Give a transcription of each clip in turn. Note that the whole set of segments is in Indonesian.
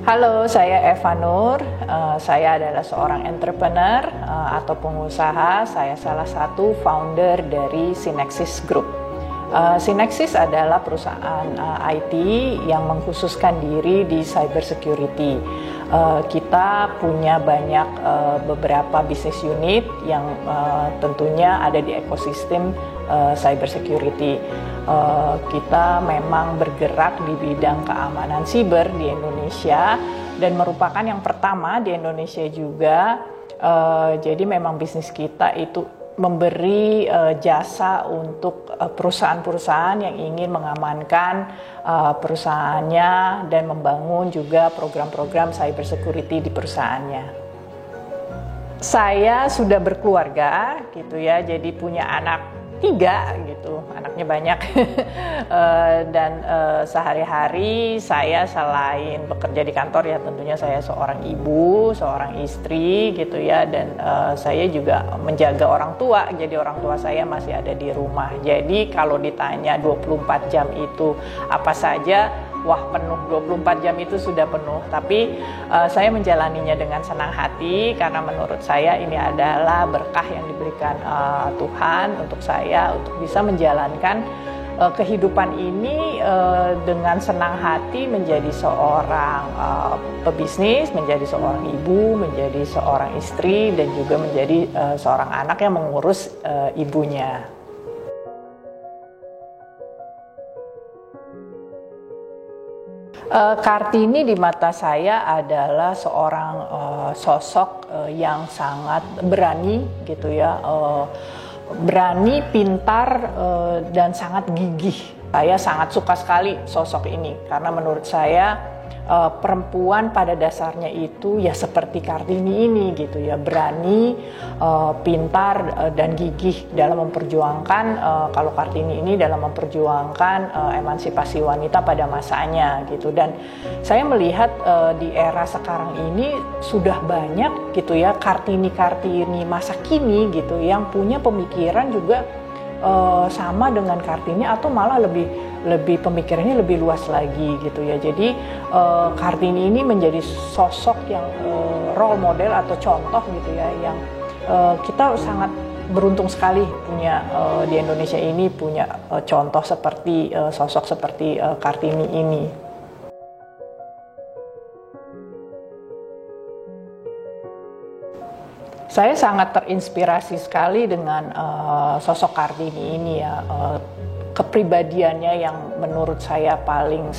Halo, saya Eva Nur. Saya adalah seorang entrepreneur atau pengusaha. Saya salah satu founder dari Synexis Group. Synexis adalah perusahaan IT yang mengkhususkan diri di cybersecurity. Kita punya banyak beberapa bisnis unit yang tentunya ada di ekosistem cybersecurity. Kita memang bergerak di bidang keamanan siber di Indonesia dan merupakan yang pertama di Indonesia juga. Jadi memang bisnis kita itu memberi jasa untuk perusahaan-perusahaan yang ingin mengamankan perusahaannya dan membangun juga program-program cybersecurity di perusahaannya. Saya sudah berkeluarga gitu ya, jadi punya anak 3 gitu, anaknya banyak. Dan sehari-hari saya selain bekerja di kantor ya tentunya saya seorang ibu, seorang istri gitu ya, dan saya juga menjaga orang tua, jadi orang tua saya masih ada di rumah. Jadi kalau ditanya 24 jam itu apa saja, wah penuh, 24 jam itu sudah penuh, tapi saya menjalaninya dengan senang hati karena menurut saya ini adalah berkah yang diberikan Tuhan untuk saya untuk bisa menjalankan kehidupan ini dengan senang hati, menjadi seorang pebisnis, menjadi seorang ibu, menjadi seorang istri, dan juga menjadi seorang anak yang mengurus ibunya. Kartini di mata saya adalah seorang sosok yang sangat berani gitu ya, berani, pintar, dan sangat gigih. Saya sangat suka sekali sosok ini karena menurut saya perempuan pada dasarnya itu ya seperti Kartini ini gitu ya, berani, pintar, dan gigih dalam memperjuangkan, kalau Kartini ini dalam memperjuangkan emansipasi wanita pada masanya gitu. Dan saya melihat di era sekarang ini sudah banyak gitu ya Kartini-Kartini masa kini gitu yang punya pemikiran juga sama dengan Kartini atau malah lebih pemikirannya lebih luas lagi gitu ya. Jadi Kartini ini menjadi sosok yang role model atau contoh gitu ya, yang kita sangat beruntung sekali punya di Indonesia ini punya contoh seperti sosok seperti Kartini ini. Saya sangat terinspirasi sekali dengan sosok Kartini ini ya, kepribadiannya yang menurut saya paling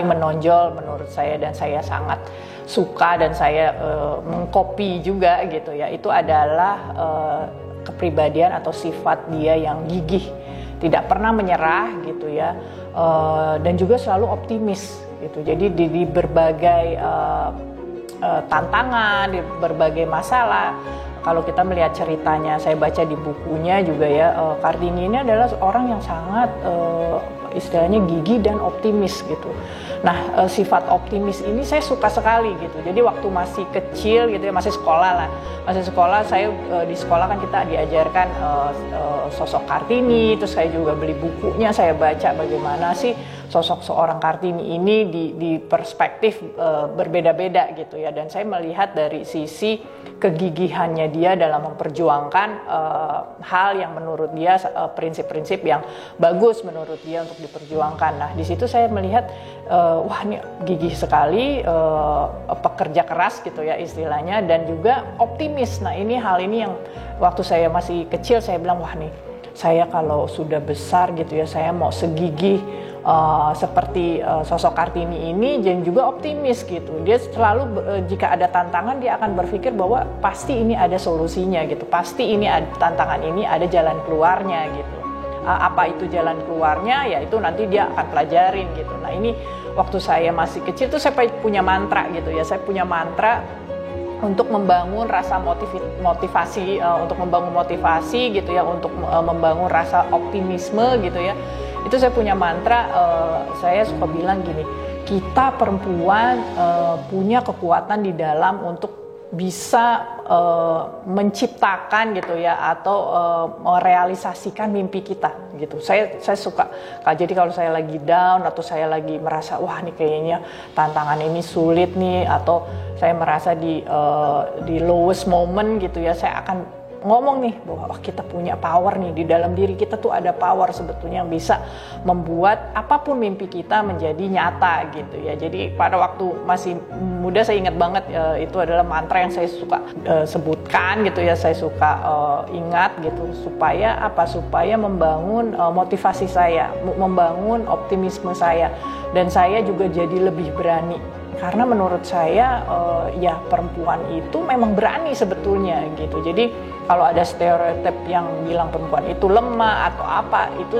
menonjol menurut saya, dan saya sangat suka dan saya mengcopy juga gitu ya. Itu adalah kepribadian atau sifat dia yang gigih, tidak pernah menyerah gitu ya, dan juga selalu optimis gitu. Jadi di berbagai tantangan, di berbagai masalah. Kalau kita melihat ceritanya, saya baca di bukunya juga ya, Kartini ini adalah orang yang sangat istilahnya gigih dan optimis gitu. Nah, sifat optimis ini saya suka sekali gitu. Jadi waktu masih kecil gitu ya, masih sekolah, saya di sekolah kan kita diajarkan sosok Kartini, terus saya juga beli bukunya, saya baca bagaimana sih sosok seorang Kartini ini di perspektif berbeda-beda gitu ya. Dan saya melihat dari sisi kegigihannya dia dalam memperjuangkan hal yang menurut dia prinsip-prinsip yang bagus menurut dia untuk diperjuangkan. Nah, di situ saya melihat wah ini gigih sekali, pekerja keras gitu ya istilahnya, dan juga optimis. Nah, hal ini yang waktu saya masih kecil saya bilang, wah nih saya kalau sudah besar gitu ya, saya mau segigih seperti sosok Kartini ini, dan juga optimis gitu. Dia selalu jika ada tantangan dia akan berpikir bahwa pasti ini ada solusinya gitu, pasti ini ada tantangan ini ada jalan keluarnya gitu. Apa itu jalan keluarnya, ya itu nanti dia akan pelajarin gitu. Nah, ini waktu saya masih kecil tuh saya punya mantra gitu ya, saya punya mantra untuk membangun rasa motivasi, untuk membangun motivasi gitu ya, untuk membangun rasa optimisme gitu ya. Itu saya punya mantra, saya suka bilang gini, kita perempuan punya kekuatan di dalam untuk bisa menciptakan gitu ya, atau merealisasikan mimpi kita gitu. Saya suka. Jadi kalau saya lagi down atau saya lagi merasa wah nih kayaknya tantangan ini sulit nih, atau saya merasa di lowest moment gitu ya, saya akan ngomong nih bahwa kita punya power nih, di dalam diri kita tuh ada power sebetulnya yang bisa membuat apapun mimpi kita menjadi nyata gitu ya. Jadi pada waktu masih muda saya ingat banget itu adalah mantra yang saya suka sebutkan gitu ya, saya suka ingat gitu, supaya membangun motivasi saya, membangun optimisme saya, dan saya juga jadi lebih berani. Karena menurut saya ya perempuan itu memang berani sebetulnya gitu. Jadi kalau ada stereotip yang bilang perempuan itu lemah atau apa, itu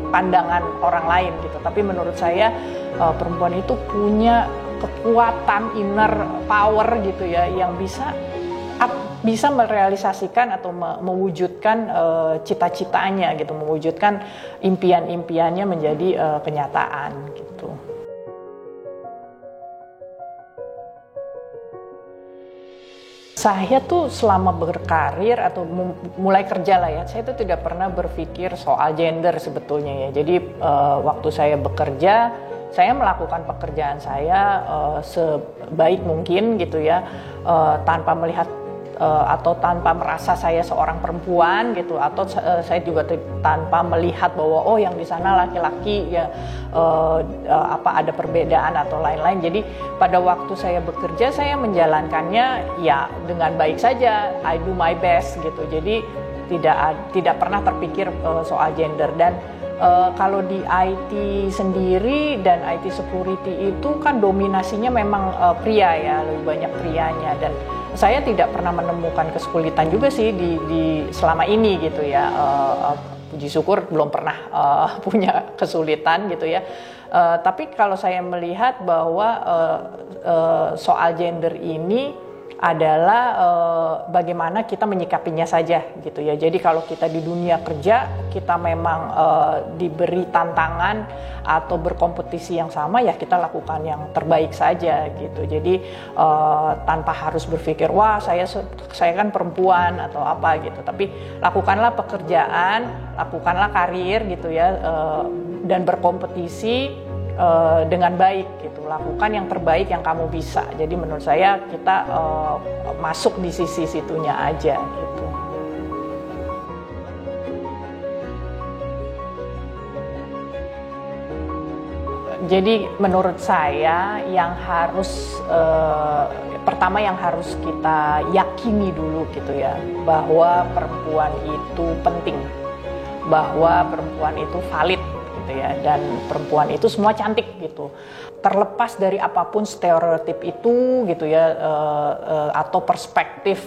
pandangan orang lain gitu. Tapi menurut saya perempuan itu punya kekuatan inner power gitu ya, yang bisa merealisasikan atau mewujudkan cita-citanya gitu, mewujudkan impian-impiannya menjadi kenyataan gitu. Saya tuh selama berkarir atau mulai kerja lah ya, saya tuh tidak pernah berpikir soal gender sebetulnya ya. Jadi waktu saya bekerja, saya melakukan pekerjaan saya sebaik mungkin gitu ya, tanpa melihat atau tanpa merasa saya seorang perempuan gitu, atau saya juga tanpa melihat bahwa oh yang di sana laki-laki ya, ada perbedaan atau lain-lain. Jadi pada waktu saya bekerja, saya menjalankannya ya dengan baik saja, I do my best gitu. Jadi tidak pernah terpikir soal gender. Dan kalau di IT sendiri dan IT security itu kan dominasinya memang pria ya, lebih banyak prianya, dan saya tidak pernah menemukan kesulitan juga sih di selama ini gitu ya. Puji syukur belum pernah punya kesulitan gitu ya. Tapi kalau saya melihat bahwa soal gender ini adalah bagaimana kita menyikapinya saja gitu ya. Jadi kalau kita di dunia kerja, kita memang diberi tantangan atau berkompetisi yang sama, ya kita lakukan yang terbaik saja gitu. Jadi tanpa harus berpikir wah saya kan perempuan atau apa gitu. Tapi lakukanlah pekerjaan, lakukanlah karir gitu ya, dan berkompetisi dengan baik gitu, lakukan yang terbaik yang kamu bisa. Jadi menurut saya kita masuk di sisi situnya aja gitu. Jadi menurut saya yang harus pertama yang harus kita yakini dulu gitu ya, bahwa perempuan itu penting, bahwa perempuan itu valid ya, dan perempuan itu semua cantik gitu, terlepas dari apapun stereotip itu gitu ya, atau perspektif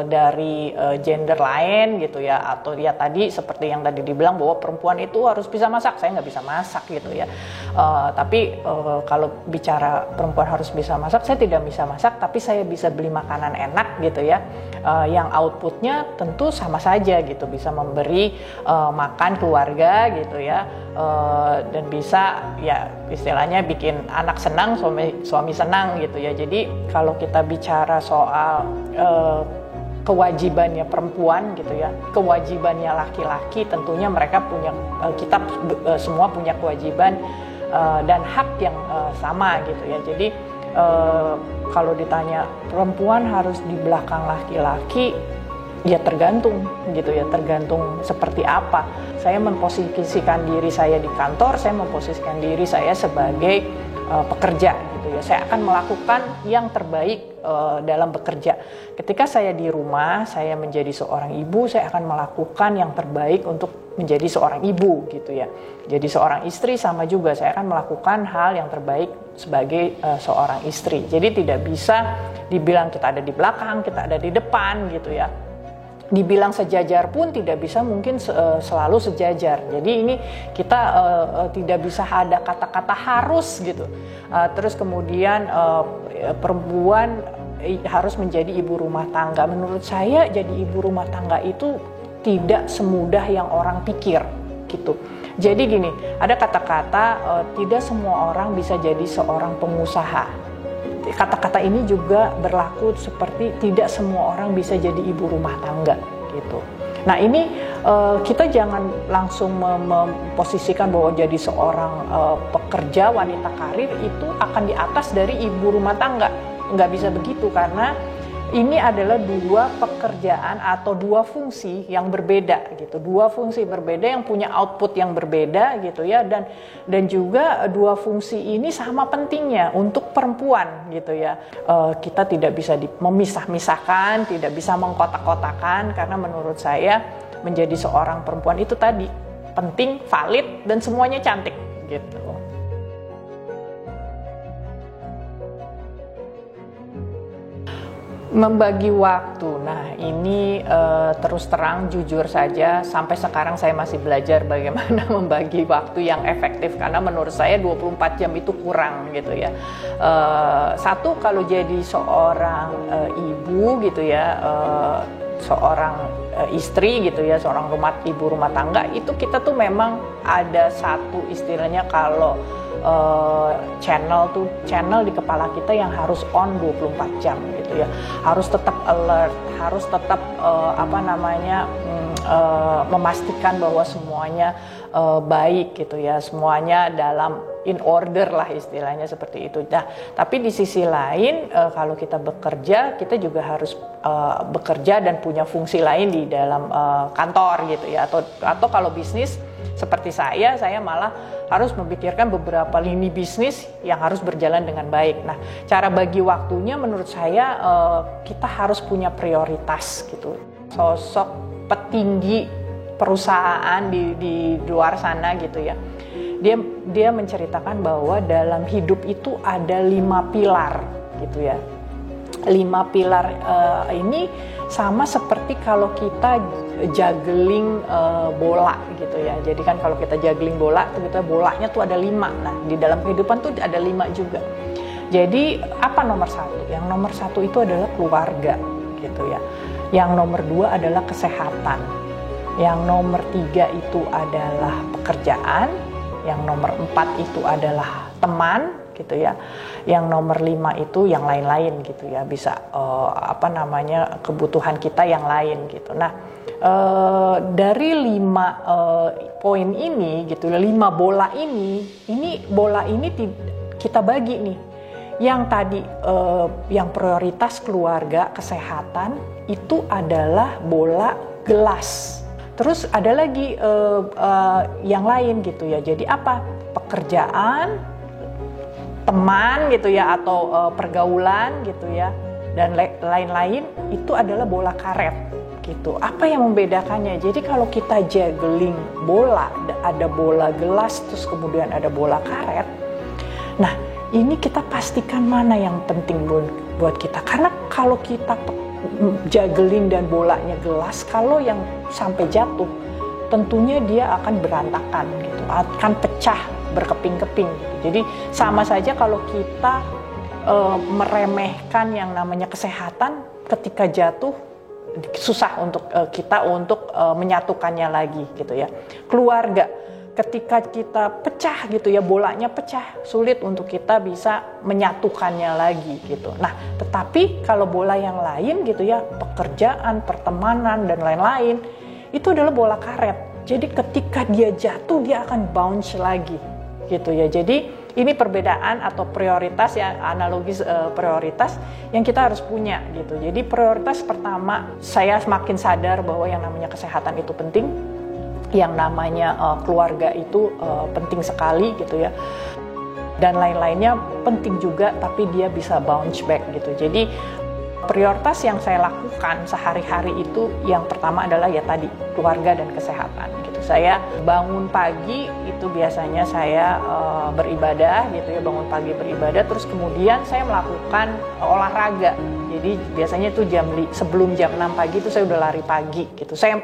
dari gender lain gitu ya, atau ya tadi seperti yang tadi dibilang bahwa perempuan itu harus bisa masak, saya nggak bisa masak gitu ya. Tapi kalau bicara perempuan harus bisa masak, saya tidak bisa masak, tapi saya bisa beli makanan enak gitu ya, yang outputnya tentu sama saja gitu, bisa memberi makan keluarga gitu ya, dan bisa ya istilahnya bikin anak senang, suami senang gitu ya. Jadi kalau kita bicara soal kewajibannya perempuan gitu ya, kewajibannya laki-laki, tentunya mereka punya, kita semua punya kewajiban dan hak yang sama gitu ya. Jadi kalau ditanya perempuan harus di belakang laki-laki, ya tergantung gitu ya, tergantung seperti apa. Saya memposisikan diri saya di kantor, saya memposisikan diri saya sebagai pekerja gitu ya. Saya akan melakukan yang terbaik dalam bekerja. Ketika saya di rumah, saya menjadi seorang ibu, saya akan melakukan yang terbaik untuk menjadi seorang ibu gitu ya. Jadi seorang istri sama juga, saya akan melakukan hal yang terbaik sebagai seorang istri. Jadi tidak bisa dibilang kita ada di belakang, kita ada di depan gitu ya. Dibilang sejajar pun tidak bisa mungkin selalu sejajar. Jadi ini kita tidak bisa ada kata-kata harus gitu. Terus kemudian perempuan harus menjadi ibu rumah tangga. Menurut saya jadi ibu rumah tangga itu tidak semudah yang orang pikir gitu. Jadi gini, ada kata-kata tidak semua orang bisa jadi seorang pengusaha. kata-kata ini juga berlaku seperti tidak semua orang bisa jadi ibu rumah tangga gitu. Nah ini kita jangan langsung memposisikan bahwa jadi seorang pekerja wanita karir itu akan di atas dari ibu rumah tangga. Nggak bisa begitu, karena ini adalah dua pekerjaan atau dua fungsi yang berbeda gitu, dua fungsi berbeda yang punya output yang berbeda gitu ya, dan juga dua fungsi ini sama pentingnya untuk perempuan gitu ya. Kita tidak bisa memisah-misahkan, tidak bisa mengkotak-kotakan, karena menurut saya menjadi seorang perempuan itu tadi penting, valid, dan semuanya cantik gitu. Membagi waktu, nah ini terus terang jujur saja sampai sekarang saya masih belajar bagaimana membagi waktu yang efektif, karena menurut saya 24 jam itu kurang gitu ya. Satu, kalau jadi seorang ibu gitu ya, seorang istri gitu ya, seorang ibu rumah tangga, itu kita tuh memang ada satu istilahnya kalau channel di kepala kita yang harus on 24 jam gitu ya. Harus tetap alert, harus tetap memastikan bahwa semuanya baik gitu ya, semuanya dalam in order lah istilahnya seperti itu. Nah, tapi di sisi lain kalau kita bekerja, kita juga harus bekerja dan punya fungsi lain di dalam kantor gitu ya, atau kalau bisnis seperti saya malah harus memikirkan beberapa lini bisnis yang harus berjalan dengan baik. Nah, cara bagi waktunya menurut saya kita harus punya prioritas gitu. Sosok petinggi perusahaan di luar sana gitu ya, dia menceritakan bahwa dalam hidup itu ada 5 pilar gitu ya. 5 pilar ini sama seperti kalau kita juggling bola gitu ya. Jadi kan kalau kita juggling bola, bolanya tuh ada 5. Nah, di dalam kehidupan tuh ada 5 juga. Jadi apa nomor 1? Yang nomor 1 itu adalah keluarga gitu ya. Yang nomor 2 adalah kesehatan. Yang nomor 3 itu adalah pekerjaan. Yang nomor 4 itu adalah teman gitu ya. Yang nomor 5 itu yang lain-lain gitu ya, bisa kebutuhan kita yang lain gitu. Nah, dari 5 poin ini gitu, 5 bola ini bola ini kita bagi nih. Yang tadi yang prioritas keluarga, kesehatan itu adalah bola gelas. Terus ada lagi yang lain gitu ya. Jadi apa? Pekerjaan, teman gitu ya, atau pergaulan gitu ya, dan lain-lain itu adalah bola karet gitu. Apa yang membedakannya? Jadi kalau kita juggling bola, ada bola gelas, terus kemudian ada bola karet. Nah, ini kita pastikan mana yang penting buat kita. Karena kalau kita juggling dan bolanya gelas, kalau yang sampai jatuh, tentunya dia akan berantakan gitu, akan pecah berkeping-keping gitu. Jadi sama saja kalau kita meremehkan yang namanya kesehatan, ketika jatuh susah untuk kita untuk menyatukannya lagi gitu ya. Keluarga, ketika kita pecah gitu ya, bolanya pecah, sulit untuk kita bisa menyatukannya lagi gitu. Nah, tetapi kalau bola yang lain gitu ya, pekerjaan, pertemanan dan lain-lain, itu adalah bola karet. Jadi ketika dia jatuh, dia akan bounce lagi gitu ya. Jadi ini perbedaan atau prioritas ya, analogis prioritas yang kita harus punya gitu. Jadi prioritas pertama, saya semakin sadar bahwa yang namanya kesehatan itu penting, yang namanya keluarga itu penting sekali gitu ya, dan lain-lainnya penting juga, tapi dia bisa bounce back gitu. Jadi prioritas yang saya lakukan sehari-hari itu yang pertama adalah ya tadi, keluarga dan kesehatan gitu. Saya bangun pagi itu biasanya saya beribadah gitu ya, bangun pagi beribadah, terus kemudian saya melakukan olahraga. Jadi biasanya itu sebelum jam 6 pagi itu saya udah lari pagi gitu. Saya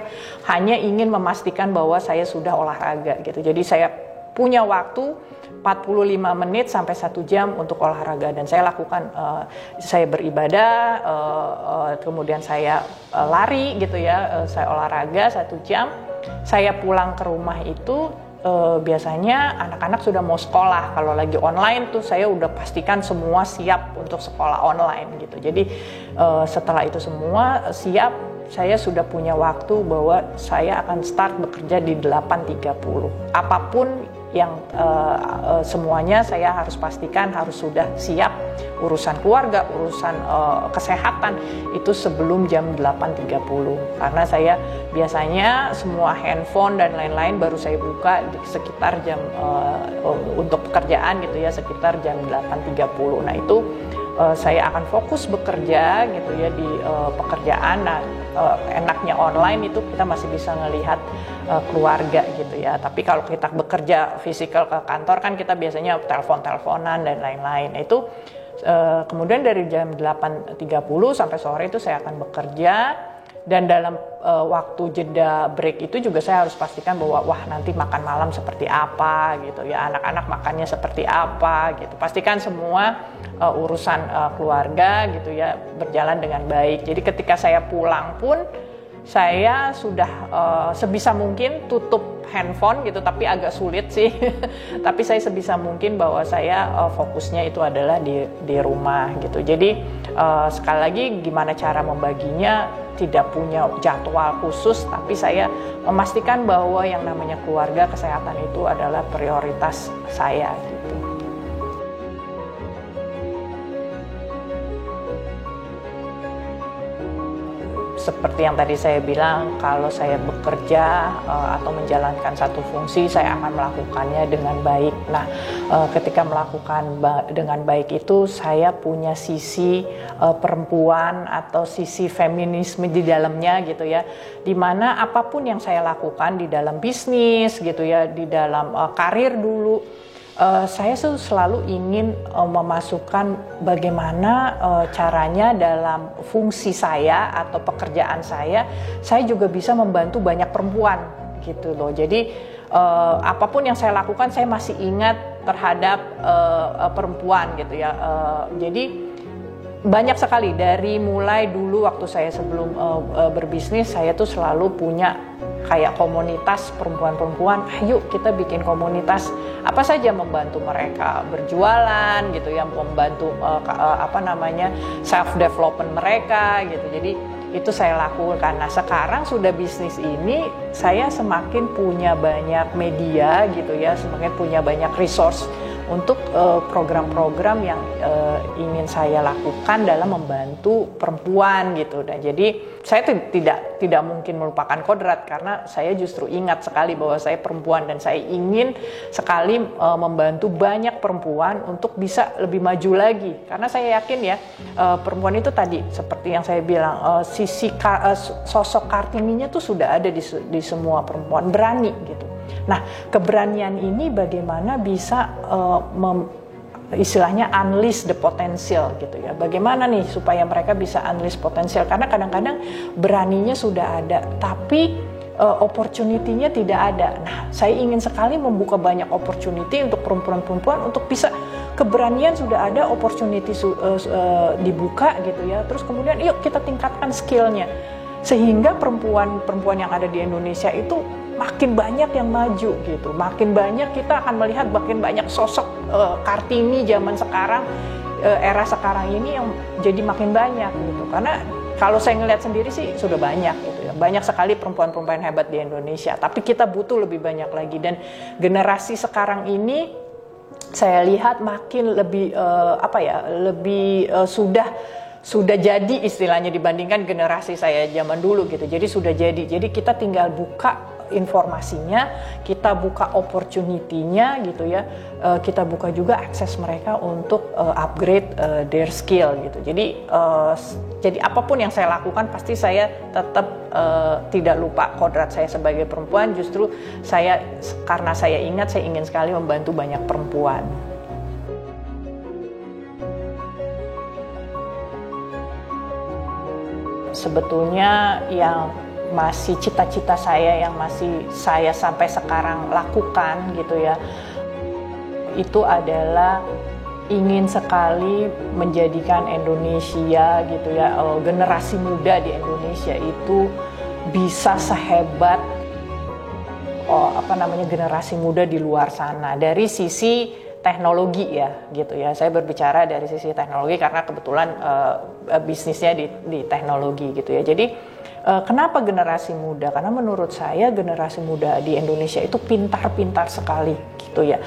hanya ingin memastikan bahwa saya sudah olahraga gitu. Jadi saya punya waktu 45 menit sampai 1 jam untuk olahraga, dan saya lakukan, saya beribadah, kemudian saya lari gitu ya, saya olahraga 1 jam, saya pulang ke rumah itu biasanya anak-anak sudah mau sekolah. Kalau lagi online tuh saya udah pastikan semua siap untuk sekolah online gitu. Jadi setelah itu semua siap, saya sudah punya waktu bahwa saya akan start bekerja di 8.30. Apapun yang semuanya saya harus pastikan harus sudah siap, urusan keluarga, urusan kesehatan itu sebelum jam 8.30. Karena saya biasanya semua handphone dan lain-lain baru saya buka di sekitar jam untuk pekerjaan gitu ya, sekitar jam 8.30. Nah itu saya akan fokus bekerja gitu ya di pekerjaan. Nah enaknya online itu kita masih bisa ngelihat keluarga gitu ya. Tapi kalau kita bekerja fisikal ke kantor kan kita biasanya telepon-teleponan dan lain-lain. Nah, itu kemudian dari jam 8.30 sampai sore itu saya akan bekerja. Dan dalam waktu jeda break itu juga saya harus pastikan bahwa wah nanti makan malam seperti apa gitu ya, anak-anak makannya seperti apa gitu. Pastikan semua urusan keluarga gitu ya berjalan dengan baik. Jadi ketika saya pulang pun saya sudah sebisa mungkin tutup handphone gitu, tapi agak sulit sih. Tapi saya sebisa mungkin bahwa saya fokusnya itu adalah di rumah gitu. Jadi sekali lagi gimana cara membaginya, tidak punya jadwal khusus, tapi saya memastikan bahwa yang namanya keluarga, kesehatan itu adalah prioritas saya gitu. Seperti yang tadi saya bilang, kalau saya bekerja atau menjalankan satu fungsi, saya akan melakukannya dengan baik. Nah, ketika melakukan dengan baik itu, saya punya sisi perempuan atau sisi feminisme di dalamnya gitu ya. Dimana apapun yang saya lakukan di dalam bisnis gitu ya, di dalam karir dulu, saya selalu ingin memasukkan bagaimana caranya dalam fungsi saya atau pekerjaan saya juga bisa membantu banyak perempuan gitu loh. Jadi apapun yang saya lakukan saya masih ingat terhadap perempuan gitu ya. Jadi banyak sekali dari mulai dulu waktu saya sebelum berbisnis, saya tuh selalu punya kayak komunitas perempuan-perempuan, ayo kita bikin komunitas apa saja membantu mereka berjualan gitu ya, membantu self development mereka gitu. Jadi itu saya lakukan. Nah sekarang sudah bisnis ini saya semakin punya banyak media gitu ya, semakin punya banyak resource untuk program-program yang ingin saya lakukan dalam membantu perempuan gitu. Dan jadi saya tidak mungkin melupakan kodrat, karena saya justru ingat sekali bahwa saya perempuan dan saya ingin sekali membantu banyak perempuan untuk bisa lebih maju lagi. Karena saya yakin ya perempuan itu tadi seperti yang saya bilang, sosok Kartininya tuh sudah ada di semua perempuan, berani gitu. Nah, keberanian ini bagaimana bisa istilahnya unleash the potential gitu ya. Bagaimana nih supaya mereka bisa unleash potensial? Karena kadang-kadang beraninya sudah ada, tapi opportunity-nya tidak ada. Nah, saya ingin sekali membuka banyak opportunity untuk perempuan-perempuan untuk bisa, keberanian sudah ada, opportunity dibuka gitu ya. Terus kemudian yuk kita tingkatkan skill-nya. Sehingga perempuan-perempuan yang ada di Indonesia itu makin banyak yang maju gitu, makin banyak kita akan melihat makin banyak sosok Kartini zaman sekarang, era sekarang ini yang jadi makin banyak gitu. Karena kalau saya ngelihat sendiri sih sudah banyak gitu ya, banyak sekali perempuan-perempuan hebat di Indonesia, tapi kita butuh lebih banyak lagi. Dan generasi sekarang ini saya lihat makin lebih sudah jadi istilahnya dibandingkan generasi saya zaman dulu gitu. Jadi sudah jadi kita tinggal buka informasinya, kita buka opportunity-nya gitu ya, kita buka juga akses mereka untuk upgrade their skill gitu. Jadi apapun yang saya lakukan pasti saya tetap tidak lupa kodrat saya sebagai perempuan. Justru karena saya ingat, saya ingin sekali membantu banyak perempuan. Sebetulnya yang masih cita-cita saya, yang masih saya sampai sekarang lakukan gitu ya, itu adalah ingin sekali menjadikan Indonesia gitu ya, generasi muda di Indonesia itu bisa sehebat generasi muda di luar sana dari sisi teknologi ya gitu ya. Saya berbicara dari sisi teknologi karena kebetulan bisnisnya di teknologi gitu ya. Jadi kenapa generasi muda? Karena menurut saya generasi muda di Indonesia itu pintar-pintar sekali gitu ya.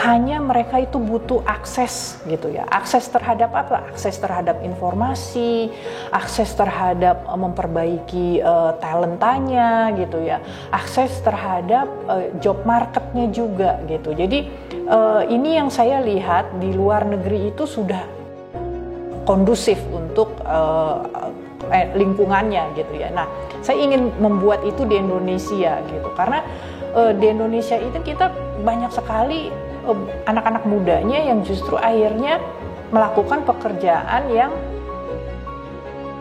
Hanya mereka itu butuh akses gitu ya. Akses terhadap apa? Akses terhadap informasi, akses terhadap memperbaiki talentanya gitu ya. Akses terhadap job marketnya juga gitu. Jadi ini yang saya lihat di luar negeri itu sudah kondusif untuk lingkungannya gitu ya. Nah, saya ingin membuat itu di Indonesia gitu karena di Indonesia itu kita banyak sekali anak-anak mudanya yang justru akhirnya melakukan pekerjaan yang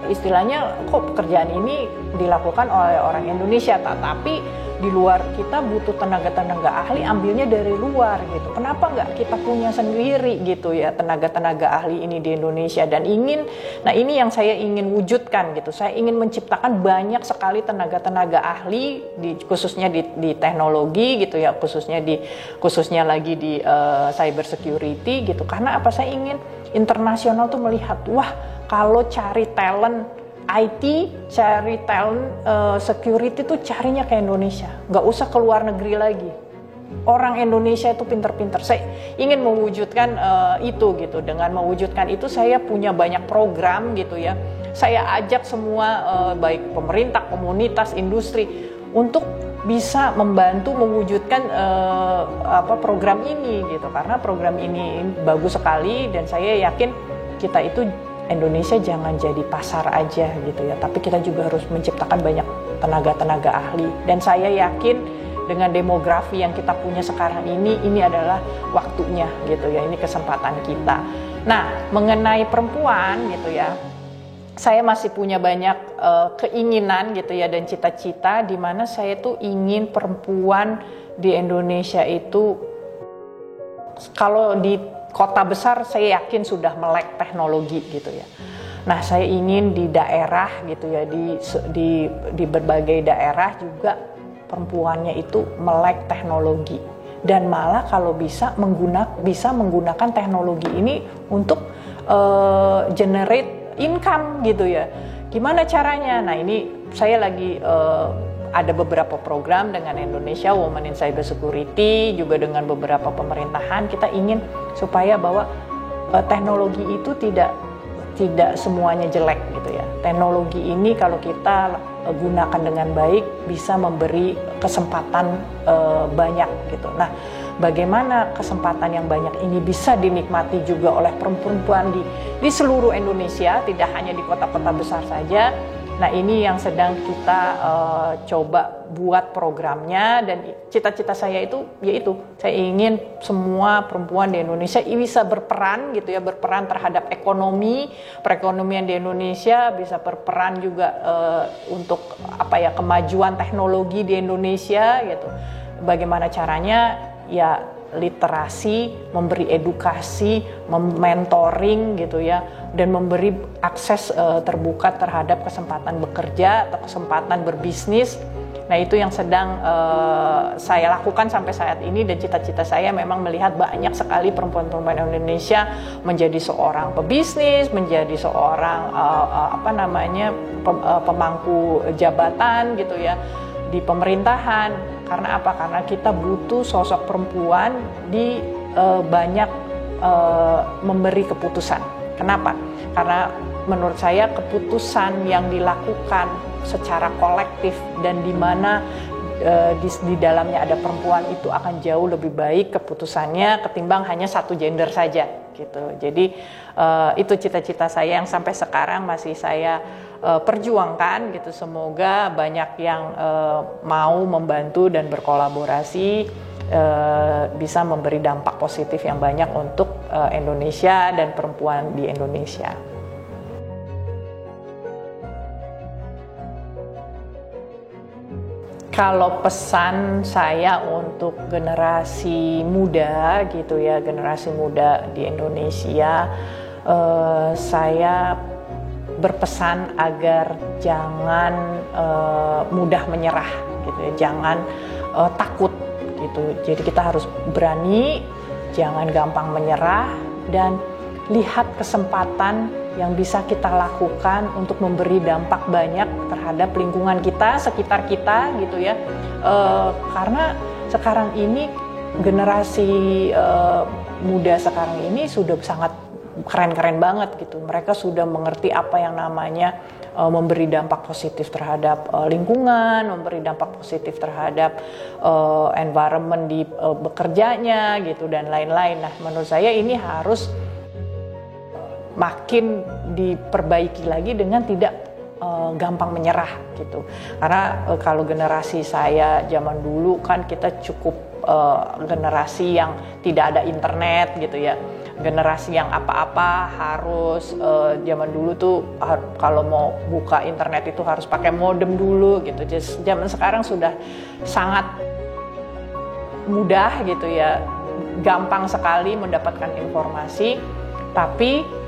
istilahnya kok pekerjaan ini dilakukan oleh orang Indonesia, tapi di luar kita butuh tenaga-tenaga ahli ambilnya dari luar gitu. Kenapa nggak kita punya sendiri gitu ya tenaga-tenaga ahli ini di Indonesia dan nah ini yang saya ingin wujudkan gitu. Saya ingin menciptakan banyak sekali tenaga-tenaga ahli khususnya di teknologi gitu ya, khususnya lagi di cyber security gitu. Karena apa, saya ingin internasional tuh melihat, wah kalau cari talent IT, cari talent security tuh carinya ke Indonesia, nggak usah ke luar negeri lagi. Orang Indonesia itu pinter-pinter. Saya ingin mewujudkan itu gitu. Dengan mewujudkan itu saya punya banyak program gitu ya. Saya ajak semua baik pemerintah, komunitas, industri untuk bisa membantu mewujudkan program ini gitu. Karena program ini bagus sekali dan saya yakin kita itu Indonesia jangan jadi pasar aja gitu ya, tapi kita juga harus menciptakan banyak tenaga-tenaga ahli. Dan saya yakin dengan demografi yang kita punya sekarang ini adalah waktunya gitu ya, ini kesempatan kita. Nah, mengenai perempuan gitu ya, saya masih punya banyak keinginan gitu ya dan cita-cita di mana saya tuh ingin perempuan di Indonesia itu, kalau di kota besar saya yakin sudah melek teknologi gitu ya. Nah, saya ingin di daerah gitu ya, di berbagai daerah juga perempuannya itu melek teknologi dan malah kalau bisa menggunakan teknologi ini untuk generate income gitu ya. Gimana caranya? Nah, ini saya lagi ada beberapa program dengan Indonesia Women in Cyber Security, juga dengan beberapa pemerintahan. Kita ingin supaya bahwa teknologi itu tidak semuanya jelek gitu ya. Teknologi ini kalau kita gunakan dengan baik bisa memberi kesempatan banyak gitu. Nah, bagaimana kesempatan yang banyak ini bisa dinikmati juga oleh perempuan di seluruh Indonesia, tidak hanya di kota-kota besar saja. Nah, ini yang sedang kita coba buat programnya dan cita-cita saya itu yaitu saya ingin semua perempuan di Indonesia bisa berperan gitu ya, berperan terhadap perekonomian di Indonesia, bisa berperan juga untuk kemajuan teknologi di Indonesia gitu. Bagaimana caranya? Ya literasi, memberi edukasi, mentoring gitu ya, dan memberi akses terbuka terhadap kesempatan bekerja atau kesempatan berbisnis. Nah, itu yang sedang saya lakukan sampai saat ini dan cita-cita saya memang melihat banyak sekali perempuan-perempuan Indonesia menjadi seorang pebisnis, menjadi seorang pemangku jabatan gitu ya di pemerintahan. Karena apa? Karena kita butuh sosok perempuan di banyak memberi keputusan. Kenapa? Karena menurut saya keputusan yang dilakukan secara kolektif dan di mana di dalamnya ada perempuan itu akan jauh lebih baik keputusannya ketimbang hanya satu gender saja gitu. Jadi itu cita-cita saya yang sampai sekarang masih saya perjuangkan gitu. Semoga banyak yang mau membantu dan berkolaborasi bisa memberi dampak positif yang banyak untuk Indonesia dan perempuan di Indonesia. Kalau pesan saya untuk generasi muda gitu ya, generasi muda di Indonesia, saya berpesan agar jangan mudah menyerah gitu ya, jangan takut gitu. Jadi kita harus berani, jangan gampang menyerah, dan lihat kesempatan yang bisa kita lakukan untuk memberi dampak banyak terhadap lingkungan kita, sekitar kita gitu ya. Karena sekarang ini generasi muda sekarang ini sudah sangat keren-keren banget gitu. Mereka sudah mengerti apa yang namanya memberi dampak positif terhadap lingkungan, memberi dampak positif terhadap environment di bekerjanya gitu dan lain-lain. Nah, menurut saya ini harus makin diperbaiki lagi dengan tidak gampang menyerah gitu. Karena kalau generasi saya zaman dulu kan kita cukup generasi yang tidak ada internet gitu ya. Generasi yang apa-apa harus zaman dulu tuh kalau mau buka internet itu harus pakai modem dulu gitu. Jadi zaman sekarang sudah sangat mudah gitu ya, gampang sekali mendapatkan informasi. Tapi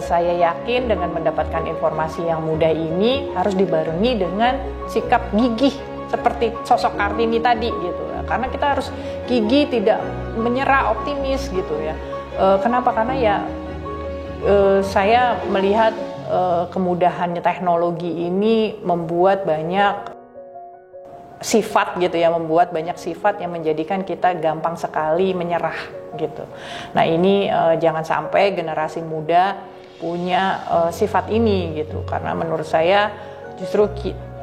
saya yakin dengan mendapatkan informasi yang mudah ini harus dibarengi dengan sikap gigih seperti sosok Kartini tadi gitu. Karena kita harus gigih, tidak menyerah, optimis gitu ya. Kenapa? Karena ya saya melihat kemudahannya teknologi ini membuat banyak sifat gitu ya, membuat banyak sifat yang menjadikan kita gampang sekali menyerah gitu. Nah ini jangan sampai generasi muda punya sifat ini gitu, karena menurut saya justru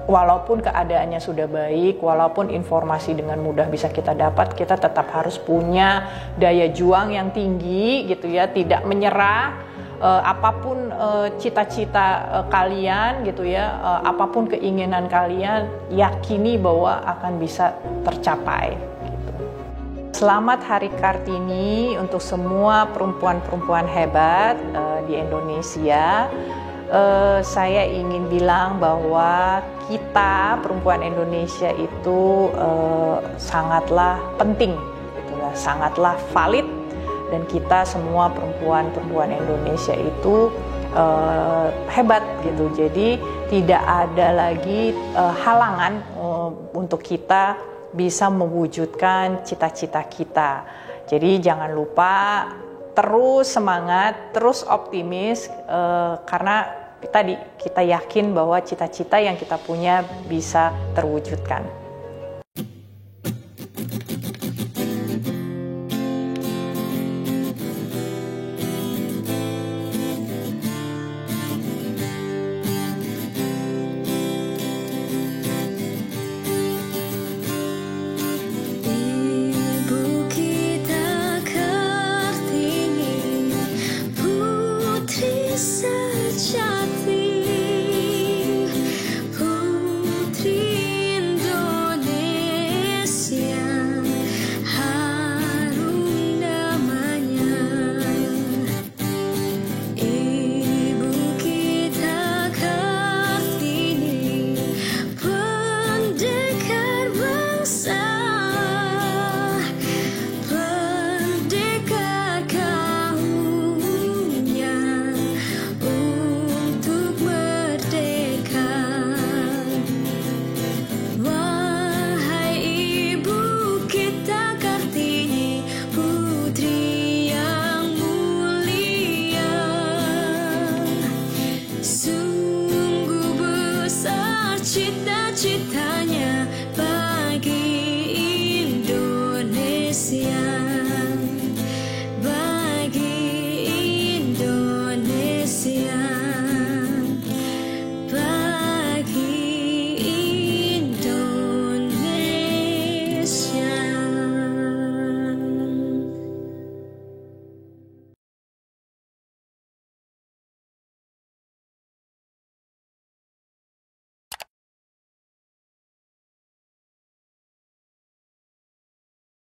walaupun keadaannya sudah baik, walaupun informasi dengan mudah bisa kita dapat, kita tetap harus punya daya juang yang tinggi gitu ya, tidak menyerah. Apapun cita-cita kalian gitu ya, apapun keinginan kalian, yakini bahwa akan bisa tercapai gitu. Selamat Hari Kartini untuk semua perempuan-perempuan hebat di Indonesia. Saya ingin bilang bahwa kita perempuan Indonesia itu sangatlah penting, gitu ya, sangatlah valid, dan kita semua perempuan-perempuan Indonesia itu hebat gitu. Jadi tidak ada lagi halangan untuk kita bisa mewujudkan cita-cita kita. Jadi jangan lupa terus semangat, terus optimis, karena tadi kita yakin bahwa cita-cita yang kita punya bisa terwujudkan.